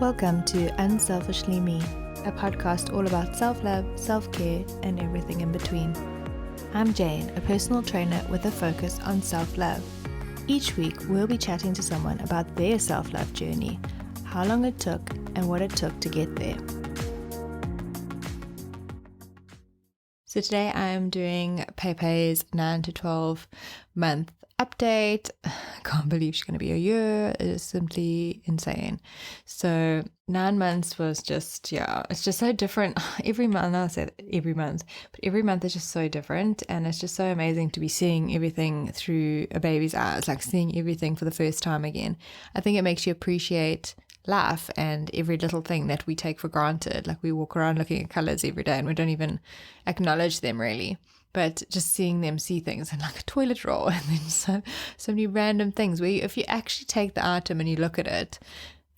Welcome to Unselfishly Me, a podcast all about self-love, self-care, and everything in between. I'm Jane, a personal trainer with a focus on self-love. Each week, we'll be chatting to someone about their self-love journey, how long it took, and what it took to get there. So today I am doing Pey Pey's 9 to 12 month update. I can't believe she's going to be a year. It is simply insane. So 9 months was just, it's just so different. Every month, I say every month, but every month is just so different. And it's just so amazing to be seeing everything through a baby's eyes, like seeing everything for the first time again. I think it makes you appreciate life and every little thing that we take for granted. Like we walk around looking at colors every day and we don't even acknowledge them really. But just seeing them see things and like a toilet roll and then so many random things where if you actually take the item and you look at it,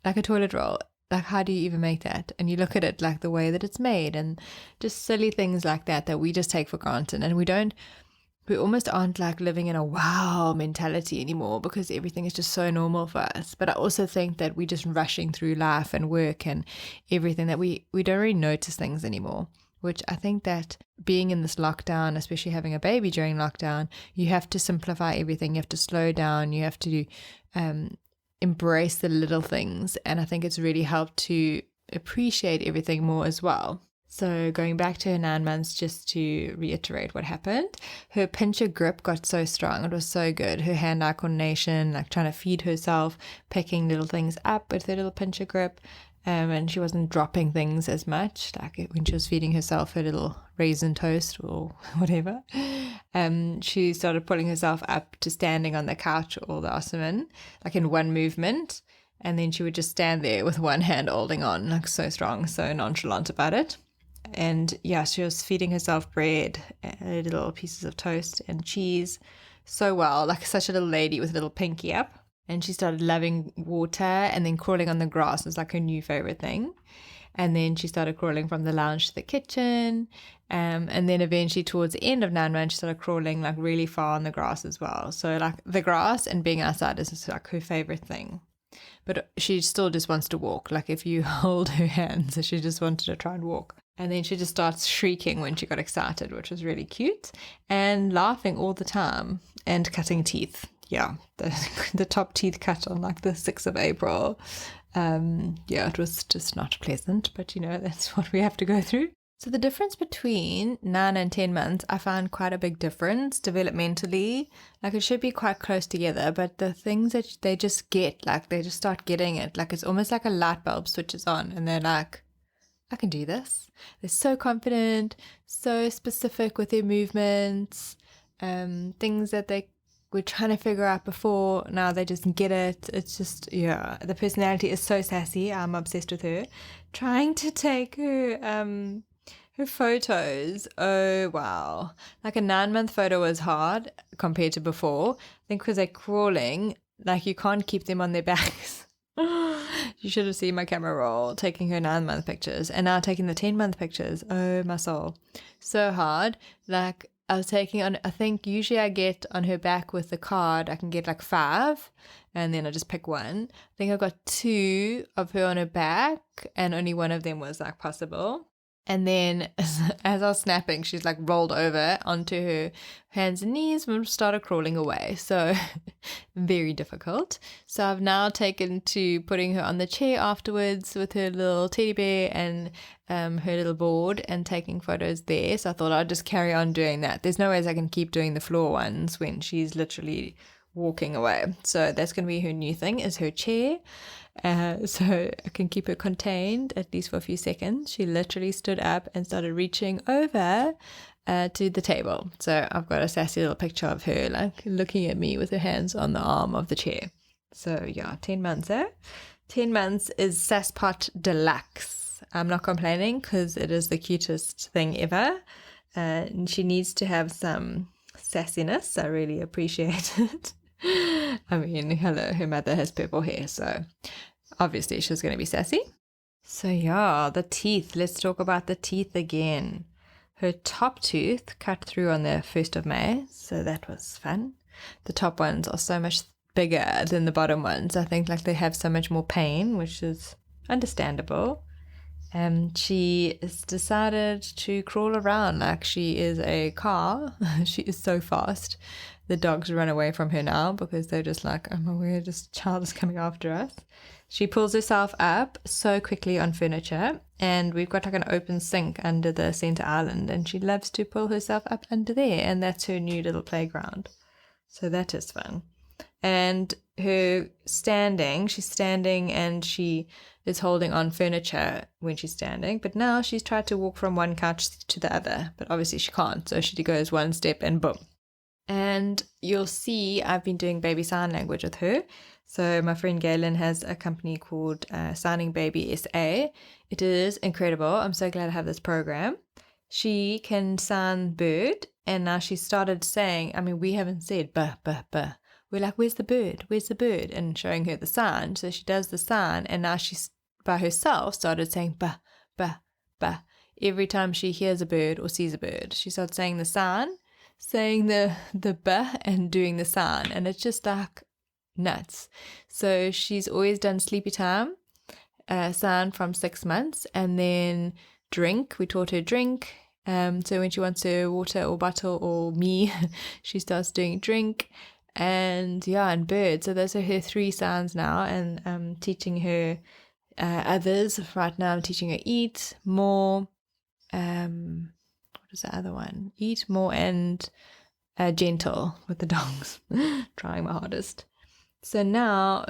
like a toilet roll, like how do you even make that? And you look at it like the way that it's made and just silly things like that we just take for granted. And we almost aren't like living in a wow mentality anymore because everything is just so normal for us. But I also think that we're just rushing through life and work and everything that we don't really notice things anymore, which I think that being in this lockdown, especially having a baby during lockdown, you have to simplify everything. You have to slow down. You have to embrace the little things. And I think it's really helped to appreciate everything more as well. So going back to her 9 months, just to reiterate what happened, her pincher grip got so strong. It was so good. Her hand-eye coordination, like trying to feed herself, picking little things up with her little pincher grip. And she wasn't dropping things as much, like when she was feeding herself her little raisin toast or whatever. She started pulling herself up to standing on the couch or the ottoman, like in one movement. And then she would just stand there with one hand holding on, like so strong, so nonchalant about it. And she was feeding herself bread, little pieces of toast and cheese so well, like such a little lady with a little pinky up. And she started loving water, and then crawling on the grass was like her new favorite thing. And then she started crawling from the lounge to the kitchen. And then eventually towards the end of 9 months, she started crawling like really far on the grass as well. So like the grass and being outside is just like her favorite thing. But she still just wants to walk. Like if you hold her hand, so she just wanted to try and walk. And then she just starts shrieking when she got excited, which was really cute, and laughing all the time and cutting teeth. Yeah, the top teeth cut on like the 6th of April. It was just not pleasant, but that's what we have to go through. So the difference between 9 and 10 months, I found quite a big difference developmentally. Like it should be quite close together, but the things that they just get, like they just start getting it. Like it's almost like a light bulb switches on and they're like, I can do this. They're so confident, so specific with their movements, things that they were trying to figure out before, now they just get it. It's just, the personality is so sassy. I'm obsessed with her. Trying to take her photos. Oh, wow. Like a 9-month photo was hard compared to before. I think because they're crawling, like you can't keep them on their backs. You should have seen my camera roll taking her 9-month pictures and now taking the 10-month pictures. Oh, my soul. So hard. Like I was taking on, I think usually I get on her back with the card, I can get like 5 and then I just pick one. I think I got 2 of her on her back and only one of them was like possible. And then as I was snapping, she's like rolled over onto her hands and knees and started crawling away. So very difficult. So I've now taken to putting her on the chair afterwards with her little teddy bear and her little board and taking photos there. So I thought I'd just carry on doing that. There's no ways I can keep doing the floor ones when she's literally walking away. So that's going to be her new thing, is her chair. So I can keep her contained at least for a few seconds. She literally stood up and started reaching over to the table. So I've got a sassy little picture of her like looking at me with her hands on the arm of the chair. So 10 months 10 months is Sasspot Deluxe. I'm not complaining because it is the cutest thing ever. And she needs to have some sassiness. I really appreciate it. I mean, hello, her mother has purple hair, so obviously she's going to be sassy. So the teeth. Let's talk about the teeth again. Her top tooth cut through on the 1st of May, so that was fun. The top ones are so much bigger than the bottom ones. I think like they have so much more pain, which is understandable. She has decided to crawl around like she is a car. She is so fast. The dogs run away from her now because they're just like, oh my word, this child is coming after us. She pulls herself up so quickly on furniture, and we've got like an open sink under the center island, and she loves to pull herself up under there, and that's her new little playground. So that is fun. And she's standing and she is holding on furniture when she's standing, but now she's tried to walk from one couch to the other, but obviously she can't, so she goes one step and boom. And you'll see I've been doing baby sign language with her. So my friend Galen has a company called Signing Baby SA. It is incredible. I'm so glad I have this program. She can sign bird, and now she started saying, I mean, we haven't said bah, bah, bah. We're like, where's the bird? Where's the bird? And showing her the sign. So she does the sign, and now she's by herself started saying bah, bah, bah. Every time she hears a bird or sees a bird, she starts saying the sign, saying the bah, and doing the sign. And it's just like nuts. So she's always done sleepy time, sign from 6 months, and then drink. We taught her drink. So when she wants her water or bottle or me, she starts doing drink. And bird. So those are her 3 signs now, and I'm teaching her others. Right now I'm teaching her eat, more, what is the other one? Eat, more, and gentle with the dogs. Trying my hardest. So now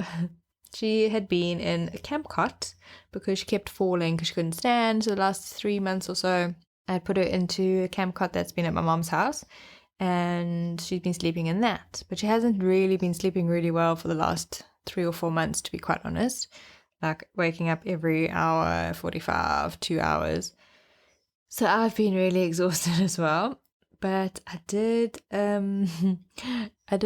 she had been in a camp cot because she kept falling because she couldn't stand. So the last 3 months or so I put her into a camp cot that's been at my mom's house, and she's been sleeping in that. But she hasn't really been sleeping really well for the last 3 or 4 months, to be quite honest. Like waking up every hour, 45, 2 hours. So I've been really exhausted as well. But I did a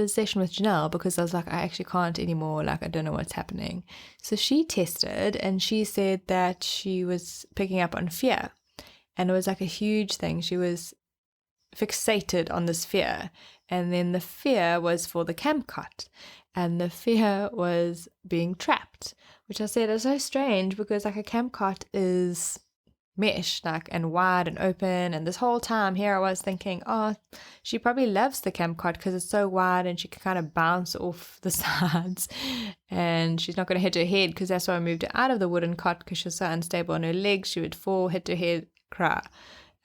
session with Janelle because I was like, I actually can't anymore. Like, I don't know what's happening. So she tested, and she said that she was picking up on fear. And it was like a huge thing. She was fixated on this fear, and then the fear was for the camp cot, and the fear was being trapped, which I said is so strange because like a camp cot is mesh, like, and wide and open, and this whole time here I was thinking, oh, she probably loves the camp cot because it's so wide and she can kind of bounce off the sides, and she's not going to hit her head, because that's why I moved her out of the wooden cot, because she was so unstable on her legs. She would fall, hit her head, cry,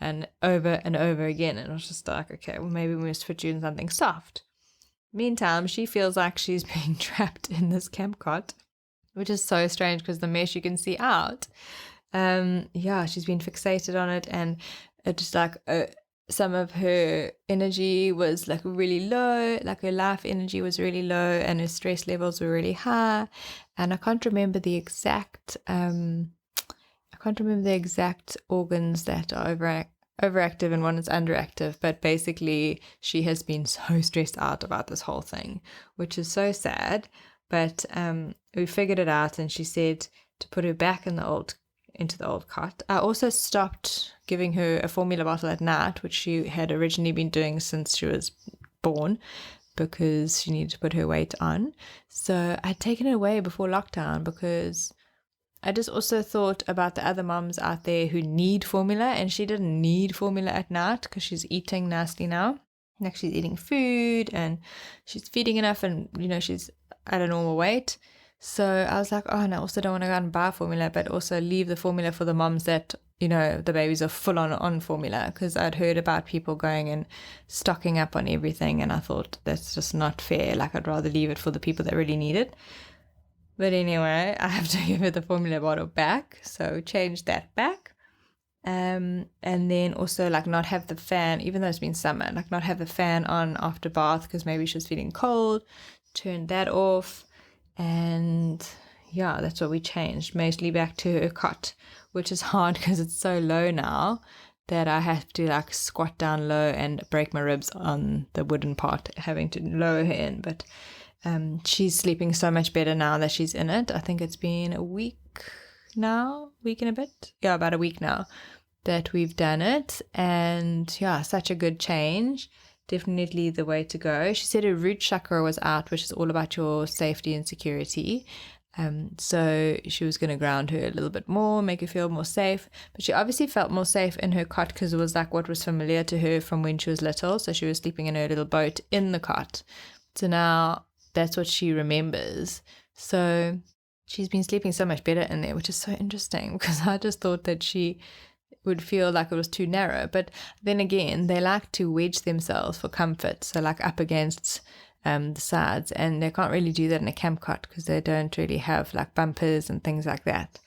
and over again. And I was just like, okay, well, maybe we must put you in something soft. Meantime, she feels like she's being trapped in this camp cot, which is so strange because the mesh you can see out. She's been fixated on it, and it just like some of her energy was like really low, like her life energy was really low, and her stress levels were really high. And I can't remember the exact organs that are overactive and one is underactive, but basically she has been so stressed out about this whole thing, which is so sad. But we figured it out, and she said to put her back into the old cot. I also stopped giving her a formula bottle at night, which she had originally been doing since she was born, because she needed to put her weight on. So I'd taken it away before lockdown because I just also thought about the other moms out there who need formula, and she didn't need formula at night because she's eating nicely now. Like, she's eating food and she's feeding enough, and she's at a normal weight. So I was like, oh, and I also don't want to go out and buy formula, but also leave the formula for the moms that, the babies are full on formula, because I'd heard about people going and stocking up on everything, and I thought that's just not fair. Like, I'd rather leave it for the people that really need it. But anyway, I have to give her the formula bottle back, so change that back. And then also like not have the fan, even though it's been summer, like not have the fan on after bath because maybe she was feeling cold. Turn that off. And that's what we changed, mostly back to her cot, which is hard because it's so low now that I have to like squat down low and break my ribs on the wooden part, having to lower her in. But she's sleeping so much better now that she's in it. I think it's been a week and a bit. Yeah, about a week now that we've done it. And such a good change. Definitely the way to go. She said her root chakra was out, which is all about your safety and security. So she was going to ground her a little bit more, make her feel more safe. But she obviously felt more safe in her cot because it was like what was familiar to her from when she was little. So she was sleeping in her little boat in the cot. So now that's what she remembers. So she's been sleeping so much better in there, which is so interesting because I just thought that she would feel like it was too narrow. But then again, they like to wedge themselves for comfort. So like up against the sides, and they can't really do that in a camp cot because they don't really have like bumpers and things like that.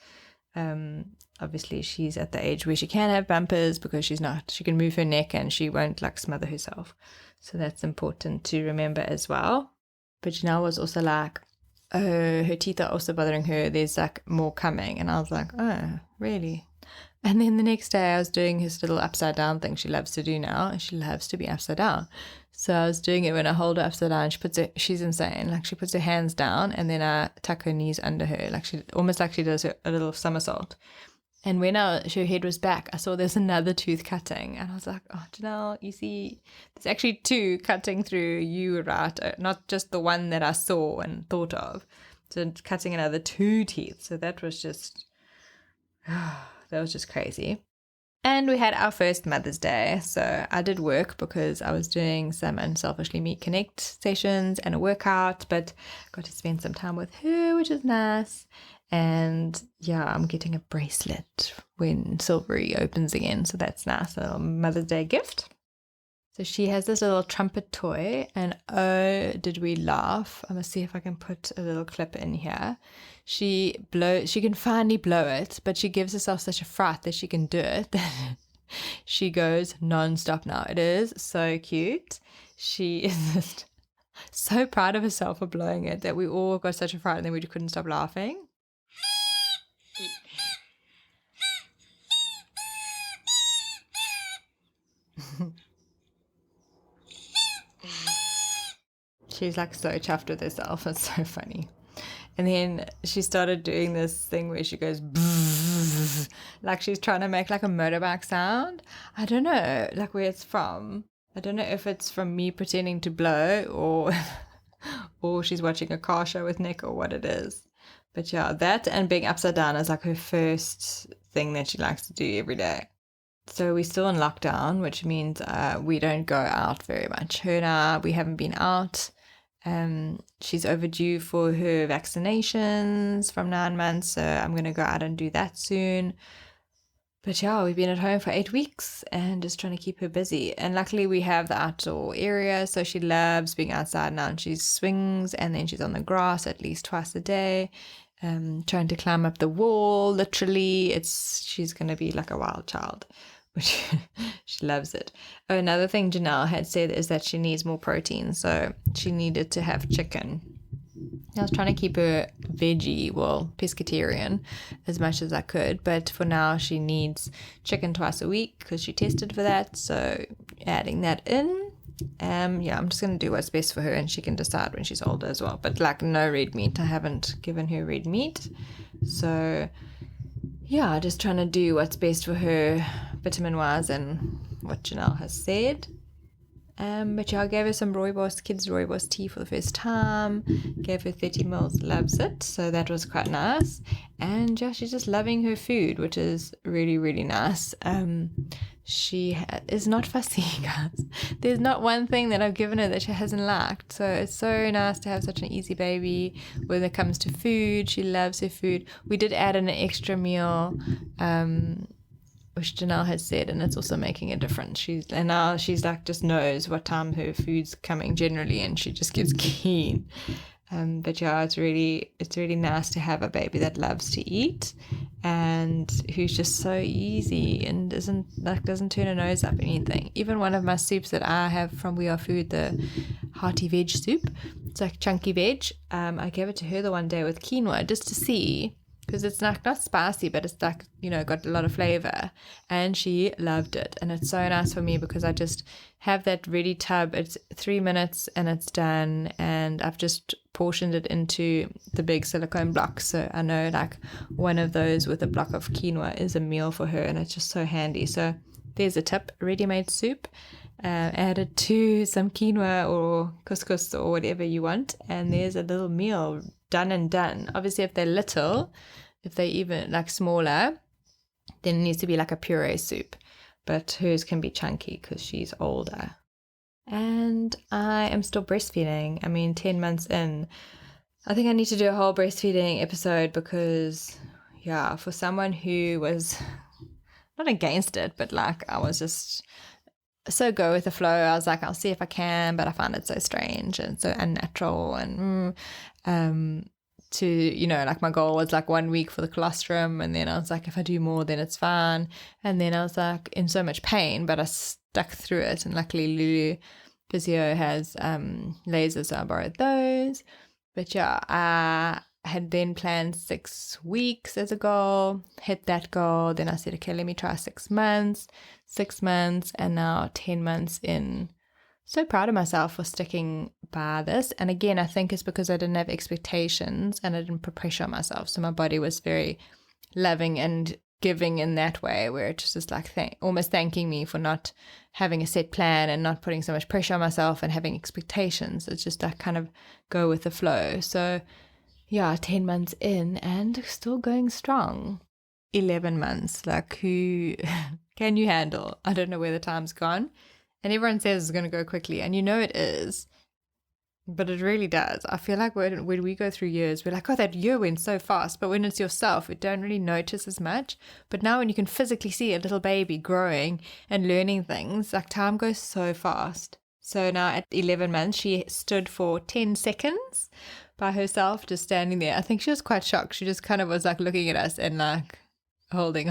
Obviously she's at the age where she can have bumpers because she can move her neck and she won't like smother herself. So that's important to remember as well. But Janelle was also like, oh, her teeth are also bothering her, there's like more coming. And I was like, oh, really? And then the next day I was doing his little upside down thing she loves to do now, and she loves to be upside down. So I was doing it when I hold her upside down. She's insane. Like she puts her hands down and then I tuck her knees under her, like almost like she does a little somersault. And when her head was back, I saw there's another tooth cutting. And I was like, oh, Janelle, you see, there's actually two cutting through you, right? Not just the one that I saw and thought of. So cutting another two teeth. So that was just crazy. And we had our first Mother's Day. So I did work because I was doing some Unselfishly Me Connect sessions and a workout, but got to spend some time with her, which is nice. And yeah, I'm getting a bracelet when Silvery opens again. So that's nice. A little Mother's Day gift. So she has this little trumpet toy, and oh, did we laugh. I must see if I can put a little clip in here. She can finally blow it, but she gives herself such a fright that she can do it that she goes non-stop now. It is so cute. She is just so proud of herself for blowing it that we all got such a fright and then we just couldn't stop laughing. She's like so chuffed with herself. It's so funny. And then she started doing this thing where she goes like she's trying to make like a motorbike sound. I don't know like where it's from. I don't know if it's from me pretending to blow or she's watching a car show with Nick or what it is. But yeah, that and being upside down is like her first thing that she likes to do every day. So we're still in lockdown, which means we don't go out very much. Her and I, we haven't been out. She's overdue for her vaccinations from 9 months, so I'm going to go out and do that soon. But yeah, we've been at home for 8 weeks and just trying to keep her busy. And luckily we have the outdoor area, so she loves being outside now, and she swings and then she's on the grass at least twice a day, trying to climb up the wall. Literally, she's going to be like a wild child, which she loves it. Oh, another thing Janelle had said is that she needs more protein, so she needed to have chicken. I was trying to keep her pescatarian as much as I could, but for now she needs chicken twice a week because she tested for that, so adding that in. Yeah, I'm just going to do what's best for her and she can decide when she's older as well, but like no red meat. I haven't given her red meat, so yeah, just trying to do what's best for her vitamin-wise and what Janelle has said. But yeah, I gave her some kids rooibos tea for the first time. Gave her 30 mils, loves it. So that was quite nice. And yeah, she's just loving her food, which is really, really nice. She is not fussy, guys. There's not one thing that I've given her that she hasn't liked. So it's so nice to have such an easy baby when it comes to food. She loves her food. We did add in an extra meal, which Janelle has said, and it's also making a difference. Now she's like just knows what time her food's coming generally, and she just gets keen. But yeah, it's really nice to have a baby that loves to eat and who's just so easy and doesn't turn her nose up at anything. Even one of my soups that I have from We Are Food, the hearty veg soup, it's like chunky veg. I gave it to her the one day with quinoa just to see, because it's like not spicy, but it's like, got a lot of flavor, and she loved it. And it's so nice for me because I just have that ready tub. It's 3 minutes and it's done, and I've just portioned it into the big silicone blocks, so I know like one of those with a block of quinoa is a meal for her, and it's just so handy. So there's a tip: ready-made soup, added to some quinoa or couscous or whatever you want, and there's a little meal done and done. Obviously, if they're little, if they even like smaller, then it needs to be like a puree soup. But hers can be chunky because she's older. And I am still breastfeeding. I mean, 10 months in. I think I need to do a whole breastfeeding episode because, yeah, for someone who was not against it, but like I was just so go with the flow. I was like, I'll see if I can, but I found it so strange and so unnatural. And to, you know, like my goal was like 1 week for the colostrum, and then I was like, if I do more, then it's fine. And then I was like in so much pain, but I stuck through it. And luckily Lulu Physio has lasers, so I borrowed those. But yeah, I had then planned 6 weeks as a goal, hit that goal. Then I said, okay, let me try 6 months, and now 10 months in. So proud of myself for sticking by this. And again, I think it's because I didn't have expectations and I didn't put pressure on myself. So my body was very loving and giving in that way, where it's just like almost thanking me for not having a set plan and not putting so much pressure on myself and having expectations. It's just like kind of go with the flow. So yeah, 10 months in and still going strong. 11 months, like who can you handle? I don't know where the time's gone. And everyone says it's going to go quickly, and you know it is, but it really does. I feel like when we go through years, we're like, oh, that year went so fast. But when it's yourself, you don't really notice as much. But now when you can physically see a little baby growing and learning things, like time goes so fast. So now at 11 months, she stood for 10 seconds by herself, just standing there. I think she was quite shocked. She just kind of was like looking at us and like holding.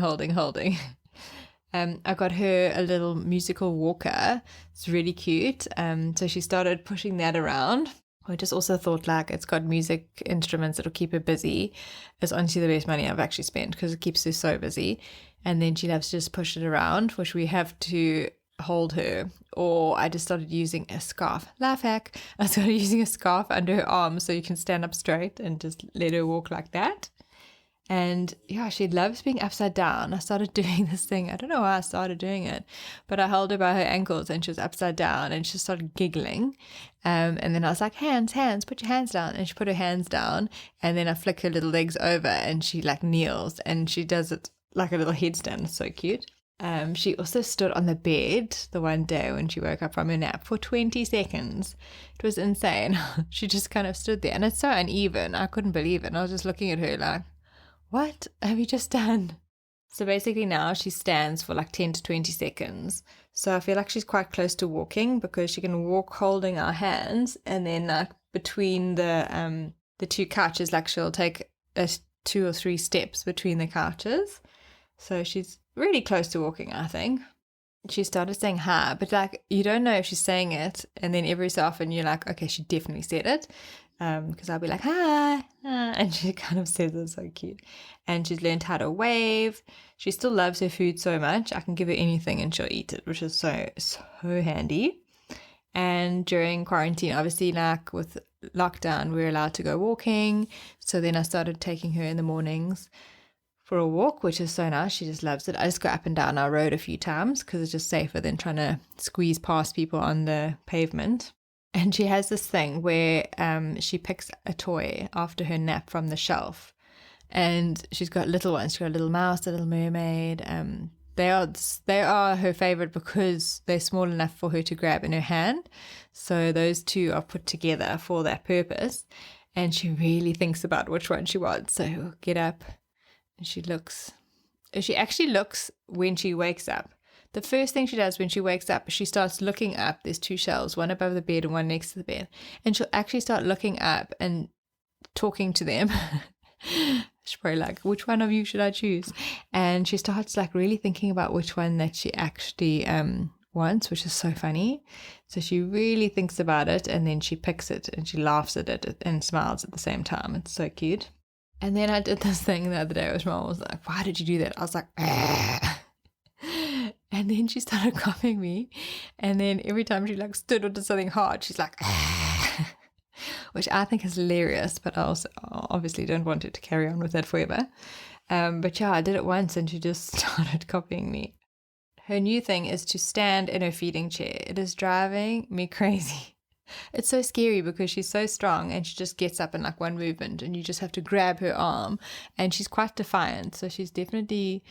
I got her a little musical walker. It's really cute. So she started pushing that around. I just also thought like it's got music instruments that'll keep her busy. It's honestly the best money I've actually spent because it keeps her so busy. And then she loves to just push it around, which we have to hold her. Or I just started using a scarf. Life hack. I started using a scarf under her arm so you can stand up straight and just let her walk like that. And yeah, she loves being upside down. I started doing this thing. I don't know why I started doing it, but I held her by her ankles and she was upside down and she started giggling. And then I was like, hands, put your hands down. And she put her hands down, and then I flick her little legs over and she like kneels and she does it like a little headstand. It's so cute. She also stood on the bed the one day when she woke up from her nap for 20 seconds. It was insane. She just kind of stood there, and it's so uneven. I couldn't believe it. And I was just looking at her like, what have you just done? So basically now she stands for like 10 to 20 seconds. So I feel like she's quite close to walking because she can walk holding our hands, and then like between the two couches, like she'll take 2 or 3 steps between the couches. So she's really close to walking, I think. She started saying hi, but like you don't know if she's saying it, and then every so often you're like, okay, she definitely said it. Because I'll be like, hi, and she kind of says it's so cute. And she's learned how to wave. She still loves her food so much. I can give her anything and she'll eat it, which is so handy. And during quarantine, obviously, like with lockdown, we're allowed to go walking. So then I started taking her in the mornings for a walk, which is so nice. She just loves it. I just go up and down our road a few times because it's just safer than trying to squeeze past people on the pavement. And she has this thing where she picks a toy after her nap from the shelf. And she's got little ones. She's got a little mouse, a little mermaid. They are her favorite because they're small enough for her to grab in her hand. So those two are put together for that purpose. And she really thinks about which one she wants. So she'll get up and she actually looks when she wakes up. The first thing she does when she wakes up, she starts looking up. There's 2 shelves, one above the bed and one next to the bed. And she'll actually start looking up and talking to them. She's probably like, which one of you should I choose? And she starts like really thinking about which one that she actually wants, which is so funny. So she really thinks about it, and then she picks it and she laughs at it and smiles at the same time. It's so cute. And then I did this thing the other day where Mom was like, why did you do that? I was like, ah. And then she started copying me. And then every time she like stood or did something hard, she's like, ah. Which I think is hilarious, but I also obviously don't want it to carry on with that forever. But yeah, I did it once and she just started copying me. Her new thing is to stand in her feeding chair. It is driving me crazy. It's so scary because she's so strong and she just gets up in like one movement and you just have to grab her arm, and she's quite defiant. So she's definitely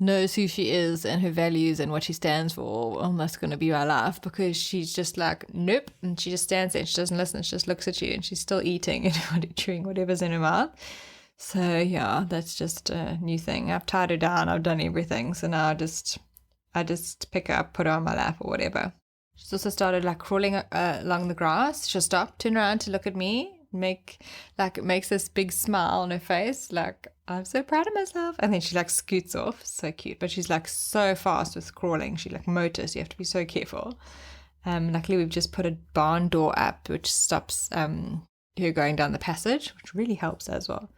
knows who she is and her values and what she stands for. Well, that's going to be my life, because she's just like, nope. And she just stands there and she doesn't listen. She just looks at you and she's still eating and chewing whatever's in her mouth. So yeah, that's just a new thing. I've tied her down. I've done everything. So now I just pick her up, put her on my lap or whatever. She's also started like crawling along the grass. She'll stop, turn around to look at me, makes this big smile on her face, like, I'm so proud of myself. And then she like scoots off. So cute. But she's like so fast with crawling. She like motor, so you have to be so careful. Luckily we've just put a barn door up, which stops her going down the passage, which really helps as well.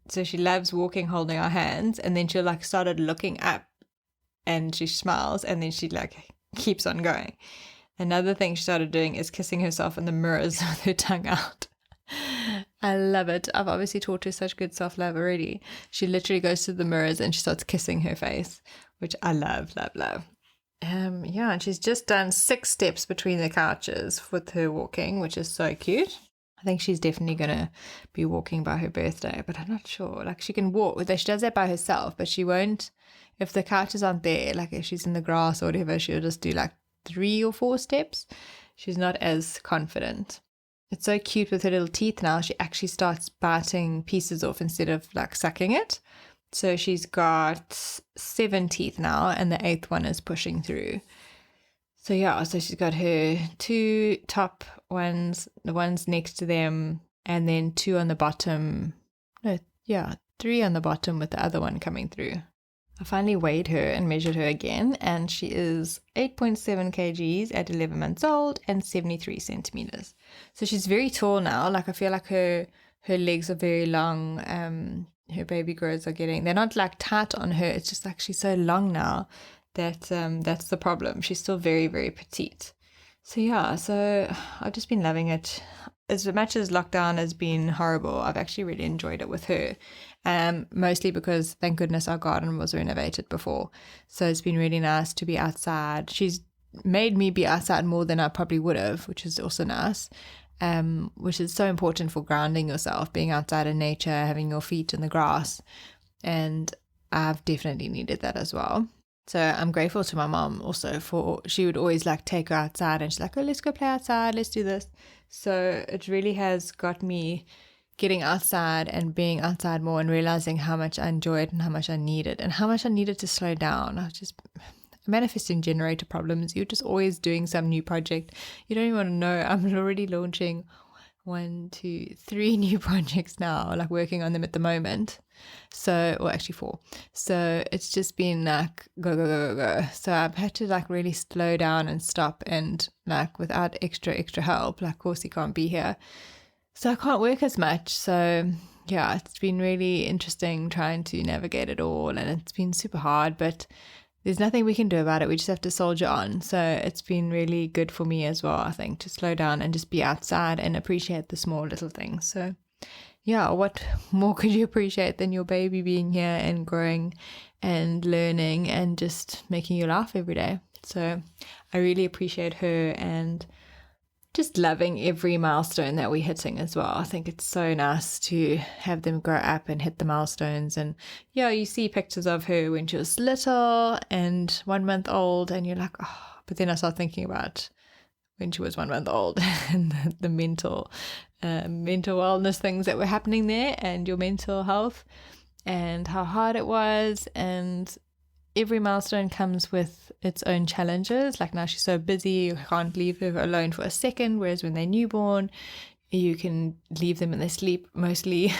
So she loves walking, holding our hands, and then she'll like started looking up and she smiles, and then she like keeps on going. Another thing she started doing is kissing herself in the mirrors with her tongue out. I love it. I've obviously taught her such good self-love already. She literally goes to the mirrors and she starts kissing her face, which I love. Yeah, and she's just done 6 steps between the couches with her walking, which is so cute. I think she's definitely going to be walking by her birthday, but I'm not sure. Like, she can walk. She does that by herself, but she won't, if the couches aren't there, like if she's in the grass or whatever, she'll just do like 3 or 4 steps. She's not as confident. It's so cute with her little teeth now. She actually starts biting pieces off instead of like sucking it. So she's got 7 teeth now, and the 8th one is pushing through. So yeah, so she's got her 2 top ones, the ones next to them, and then 2 on the bottom. No, yeah, 3 on the bottom with the other one coming through. I finally weighed her and measured her again, and she is 8.7 kgs at 11 months old and 73 centimeters. So she's very tall now. Like, I feel like her legs are very long. Her baby girls are they're not like tight on her. It's just like she's so long now that that's the problem. She's still very, very petite. So yeah, so I've just been loving it. As much as lockdown has been horrible, I've actually really enjoyed it with her. Mostly because, thank goodness, our garden was renovated before. So it's been really nice to be outside. She's made me be outside more than I probably would have, which is also nice. Which is so important for grounding yourself, being outside in nature, having your feet in the grass. And I've definitely needed that as well. So I'm grateful to my mom also she would always like take her outside, and she's like, oh, let's go play outside, let's do this. So it really has got me getting outside and being outside more and realizing how much I enjoy it and how much I need it and how much I needed to slow down. I was just manifesting generator problems. You're just always doing some new project. You don't even want to know. I'm already launching 1, 2, 3 new projects now, like working on them at the moment. So, or actually 4. So it's just been like go. So I've had to like really slow down and stop, and like without extra help, like Corsi can't be here. So I can't work as much. So yeah, it's been really interesting trying to navigate it all, and it's been super hard, but there's nothing we can do about it. We just have to soldier on. So it's been really good for me as well, I think, to slow down and just be outside and appreciate the small little things. So yeah, what more could you appreciate than your baby being here and growing and learning and just making you laugh every day? So I really appreciate her and just loving every milestone that we're hitting as well. I think it's so nice to have them grow up and hit the milestones. And yeah, you see pictures of her when she was little and 1 month old, and you're like, oh, but then I start thinking about when she was 1 month old and the mental wellness things that were happening there, and your mental health and how hard it was. And every milestone comes with its own challenges. Like now she's so busy, you can't leave her alone for a second, whereas when they're newborn, you can leave them and they sleep mostly.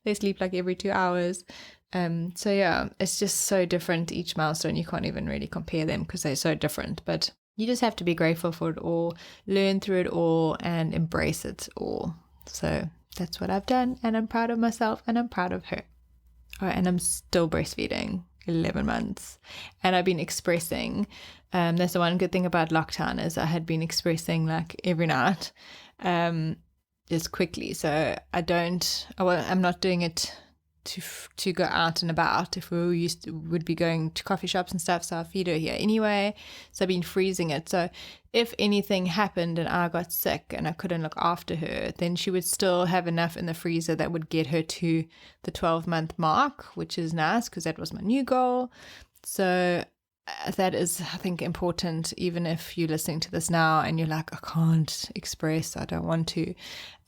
They sleep like every 2 hours. So yeah, it's just so different each milestone. You can't even really compare them because they're so different, but you just have to be grateful for it all, learn through it all, and embrace it all. So that's what I've done, and I'm proud of myself and I'm proud of her. All right, and I'm still breastfeeding 11 months, and I've been expressing. That's the one good thing about lockdown, is I had been expressing like every night, just quickly. So I'm not doing it to go out and about. If we would be going to coffee shops and stuff, so I feed her here anyway. So I've been freezing it. So if anything happened and I got sick and I couldn't look after her, then she would still have enough in the freezer that would get her to the 12-month mark, which is nice because that was my new goal. So that is, I think, important, even if you're listening to this now and you're like, I can't express, I don't want to.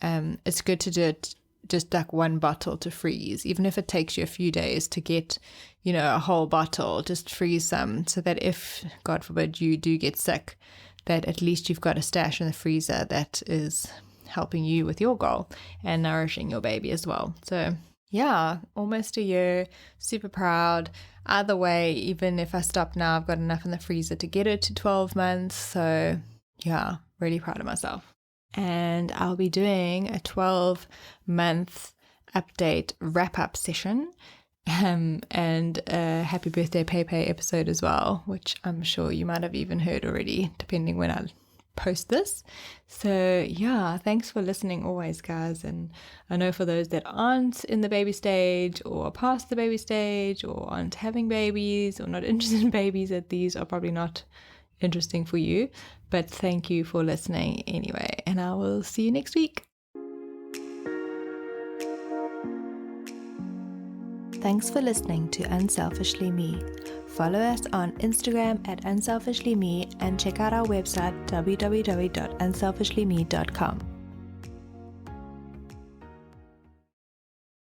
It's good to do it just like one bottle to freeze, even if it takes you a few days to get, a whole bottle, just freeze some so that if, God forbid, you do get sick, that at least you've got a stash in the freezer that is helping you with your goal and nourishing your baby as well. So yeah, almost a year, super proud. Either way, even if I stop now, I've got enough in the freezer to get it to 12 months. So yeah, really proud of myself. And I'll be doing a 12-month update wrap-up session and a happy birthday Pey Pey episode as well, which I'm sure you might have even heard already, depending when I post this. So yeah, thanks for listening always, guys. And I know for those that aren't in the baby stage or past the baby stage or aren't having babies or not interested in babies, that these are probably not interesting for you, but thank you for listening anyway, and I will see you next week. Thanks for listening to Unselfishly Me. Follow us on Instagram at unselfishlyme and check out our website www.unselfishlyme.com.